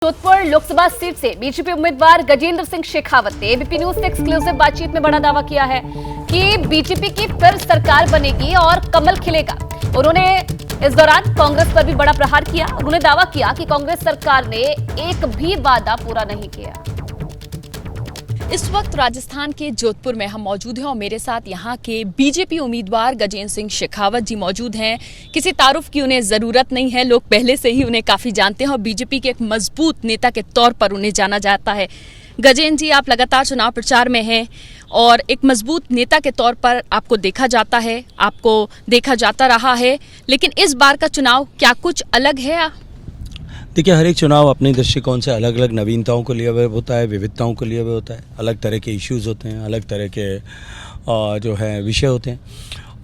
Jodhpur Lok Sabha seat से BJP उम्मीदवार गजेंद्र सिंह शेखावत ने एबीपी न्यूज से एक्सक्लूसिव बातचीत में बड़ा दावा किया है कि बीजेपी की फिर सरकार बनेगी और कमल खिलेगा। उन्होंने इस दौरान कांग्रेस पर भी बड़ा प्रहार किया। उन्होंने दावा किया कि कांग्रेस सरकार ने एक भी वादा पूरा नहीं किया। इस वक्त राजस्थान के जोधपुर में हम मौजूद हैं और मेरे साथ यहाँ के बीजेपी उम्मीदवार गजेंद्र सिंह शेखावत जी मौजूद हैं। किसी तारुफ की उन्हें ज़रूरत नहीं है, लोग पहले से ही उन्हें काफ़ी जानते हैं और बीजेपी के एक मजबूत नेता के तौर पर उन्हें जाना जाता है। गजेंद्र जी, आप लगातार चुनाव प्रचार में हैं और एक मजबूत नेता के तौर पर आपको देखा जाता है, आपको देखा जाता रहा है, लेकिन इस बार का चुनाव क्या कुछ अलग है? देखिए, हर एक चुनाव अपने दृष्टिकोण से अलग अलग नवीनताओं को लिए हुए होता है, विविधताओं को लिए हुए होता है, अलग तरह के इश्यूज़ होते हैं, अलग तरह के जो है विषय होते हैं।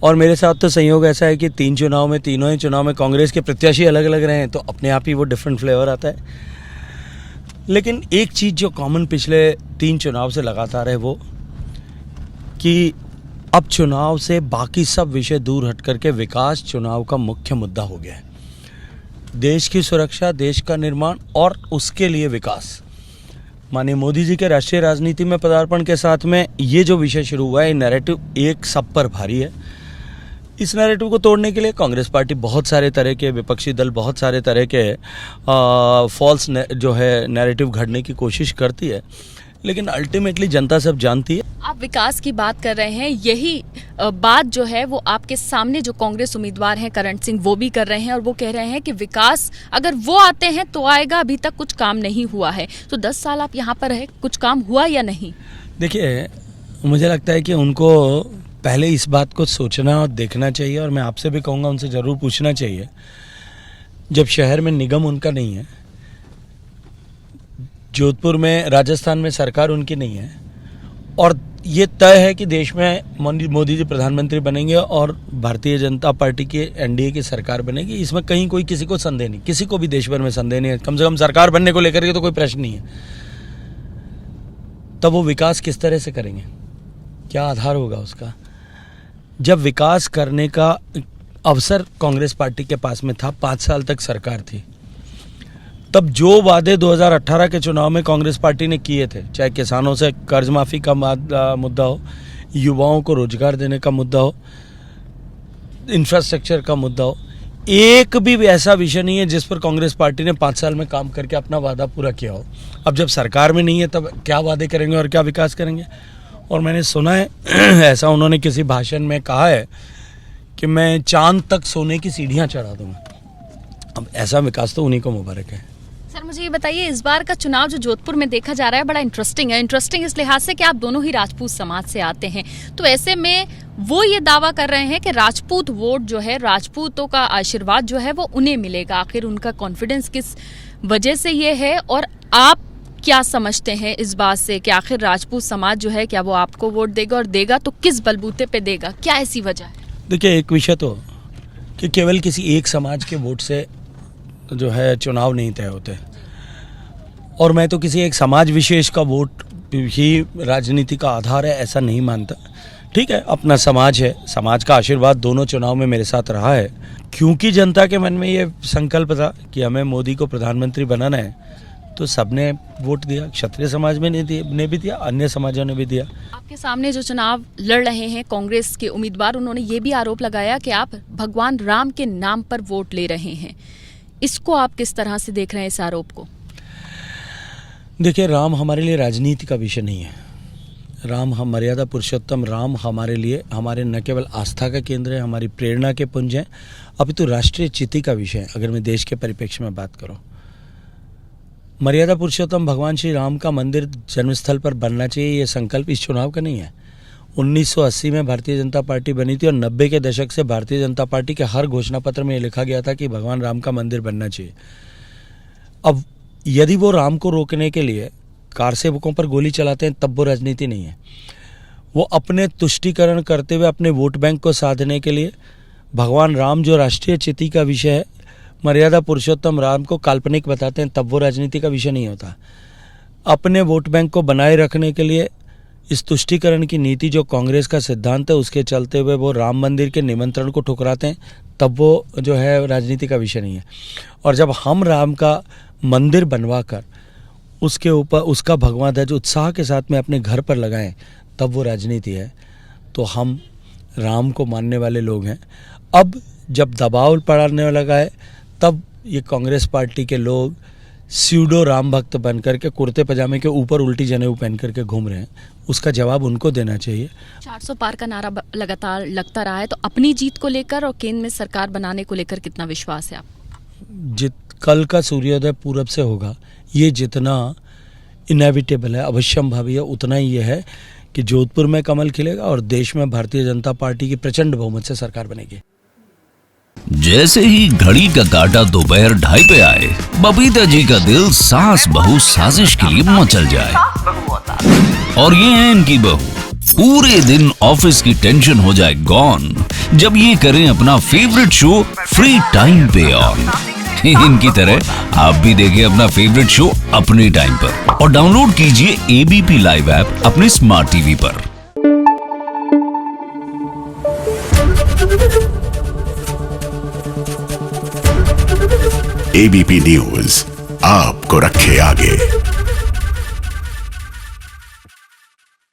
और मेरे साथ तो संयोग ऐसा है कि तीनों ही चुनाव में कांग्रेस के प्रत्याशी अलग अलग रहे हैं, तो अपने आप ही वो डिफरेंट फ्लेवर आता है। लेकिन एक चीज़ जो कॉमन पिछले 3 चुनाव से लगातार है वो कि अब चुनाव से बाकी सब विषय दूर हट करके विकास चुनाव का मुख्य मुद्दा हो गया है। देश की सुरक्षा, देश का निर्माण और उसके लिए विकास। माननीय मोदी जी के राष्ट्रीय राजनीति में पदार्पण के साथ में ये जो विषय शुरू हुआ है, ये नैरेटिव एक सब पर भारी है। इस नैरेटिव को तोड़ने के लिए कांग्रेस पार्टी बहुत सारे तरह के, विपक्षी दल बहुत सारे तरह के फॉल्स जो है नैरेटिव घड़ने की कोशिश करती है, लेकिन अल्टीमेटली जनता सब जानती है। आप विकास की बात कर रहे हैं, यही बात जो है वो आपके सामने जो कांग्रेस उम्मीदवार हैं करण सिंह, वो भी कर रहे हैं और वो कह रहे हैं कि विकास अगर वो आते हैं तो आएगा, अभी तक कुछ काम नहीं हुआ है। तो 10 साल आप यहाँ पर रहे, कुछ काम हुआ या नहीं? देखिए, मुझे लगता है कि उनको पहले इस बात को सोचना और देखना चाहिए, और मैं आपसे भी कहूँगा उनसे ज़रूर पूछना चाहिए। जब शहर में निगम उनका नहीं है, जोधपुर में, राजस्थान में सरकार उनकी नहीं है, और ये तय है कि देश में मोदी जी प्रधानमंत्री बनेंगे और भारतीय जनता पार्टी की एनडीए की सरकार बनेगी, इसमें कहीं कोई किसी को संदेह नहीं, किसी को भी देश भर में संदेह नहीं है। कम से कम सरकार बनने को लेकर के तो कोई प्रश्न नहीं है। तब वो विकास किस तरह से करेंगे, क्या आधार होगा उसका? जब विकास करने का अवसर कांग्रेस पार्टी के पास में था, 5 साल तक सरकार थी, तब जो वादे 2018 के चुनाव में कांग्रेस पार्टी ने किए थे, चाहे किसानों से कर्ज माफी का मुद्दा हो, युवाओं को रोजगार देने का मुद्दा हो, इंफ्रास्ट्रक्चर का मुद्दा हो, एक भी ऐसा विषय नहीं है जिस पर कांग्रेस पार्टी ने 5 साल में काम करके अपना वादा पूरा किया हो। अब जब सरकार में नहीं है तब क्या वादे करेंगे और क्या विकास करेंगे? और मैंने सुना है ऐसा उन्होंने किसी भाषण में कहा है कि मैं चांद तक सोने की सीढ़ियाँ चढ़ा दूंगा। अब ऐसा विकास तो उन्हीं को मुबारक है। सर, मुझे ये बताइए, इस बार का चुनाव जो जोधपुर में देखा जा रहा है बड़ा इंटरेस्टिंग है। इंटरेस्टिंग इस लिहाज से कि आप दोनों ही राजपूत समाज से आते हैं, तो ऐसे में वो ये दावा कर रहे हैं कि राजपूत वोट जो है, राजपूतों का आशीर्वाद जो है वो उन्हें मिलेगा। आखिर उनका कॉन्फिडेंस किस वजह से ये है, और आप क्या समझते हैं इस बात से कि आखिर राजपूत समाज जो है, क्या वो आपको वोट देगा, और देगा तो किस बलबूते पे देगा? क्या ऐसी वजह है? देखिए, एक विषय तो कि केवल किसी एक समाज के वोट से जो है चुनाव नहीं तय होते, और मैं तो किसी एक समाज विशेष का वोट ही राजनीति का आधार है ऐसा नहीं मानता। ठीक है, अपना समाज है, समाज का आशीर्वाद दोनों चुनाव में मेरे साथ रहा है, क्योंकि जनता के मन में ये संकल्प था कि हमें मोदी को प्रधानमंत्री बनाना है, तो सबने वोट दिया। क्षत्रिय समाज में ने भी दिया, अन्य समाजों ने भी दिया। आपके सामने जो चुनाव लड़ रहे हैं कांग्रेस के उम्मीदवार, उन्होंने ये भी आरोप लगाया कि आप भगवान राम के नाम पर वोट ले रहे हैं। इसको आप किस तरह से देख रहे हैं, इस आरोप को? देखिए, राम हमारे लिए राजनीति का विषय नहीं है। राम, हम मर्यादा पुरुषोत्तम राम हमारे लिए, हमारे न केवल आस्था का केंद्र है, हमारी प्रेरणा के पुंज हैं, अपितु राष्ट्रीय चिति का विषय है। अगर मैं देश के परिप्रेक्ष्य में बात करूं, मर्यादा पुरुषोत्तम भगवान श्री राम का मंदिर जन्मस्थल पर बनना चाहिए, ये संकल्प इस चुनाव का नहीं है। 1980 में भारतीय जनता पार्टी बनी थी और 90 के दशक से भारतीय जनता पार्टी के हर घोषणा पत्र में ये लिखा गया था कि भगवान राम का मंदिर बनना चाहिए। अब यदि वो राम को रोकने के लिए कार सेवकों पर गोली चलाते हैं, तब वो राजनीति नहीं है। वो अपने तुष्टीकरण करते हुए अपने वोट बैंक को साधने के लिए भगवान राम जो राष्ट्रीय चिति का विषय है, मर्यादा पुरुषोत्तम राम को काल्पनिक बताते हैं, तब वो राजनीति का विषय नहीं होता। अपने वोट बैंक को बनाए रखने के लिए इस तुष्टीकरण की नीति जो कांग्रेस का सिद्धांत है, उसके चलते हुए वो राम मंदिर के निमंत्रण को ठुकराते हैं, तब वो जो है राजनीति का विषय नहीं है। और जब हम राम का मंदिर बनवाकर उसके ऊपर उसका भगवा ध्वज उत्साह के साथ में अपने घर पर लगाएं, तब वो राजनीति है। तो हम राम को मानने वाले लोग हैं। अब जब दबाव पड़ने लगा है, तब ये कांग्रेस पार्टी के लोग स्यूडो राम भक्त बन करके कुर्ते पजामे के ऊपर उल्टी जनेऊ पहन करके घूम रहे हैं। उसका जवाब उनको देना चाहिए। 400 पार का नारा लगातार लगता रहा है, तो अपनी जीत को लेकर और केंद्र में सरकार बनाने को लेकर कितना विश्वास है आपको? कल का सूर्योदय पूरब से होगा, ये जितना इनएविटेबल है, अवश्यंभावी है, उतना ही ये है कि जोधपुर में कमल खिलेगा और देश में भारतीय जनता पार्टी की प्रचंड बहुमत से सरकार बनेगी। जैसे ही घड़ी का काटा दोपहर 2:30 पे आए, बबीता जी का दिल सास बहू साजिश के लिए मचल जाए। और ये है इनकी बहू, पूरे दिन ऑफिस की टेंशन हो जाए गॉन जब ये करें अपना फेवरेट शो फ्री टाइम पे ऑन। इनकी तरह आप भी देखिए अपना फेवरेट शो अपने टाइम पर और डाउनलोड कीजिए एबीपी लाइव ऐप अपने स्मार्ट टीवी पर। एबीपी न्यूज आपको रखे आगे।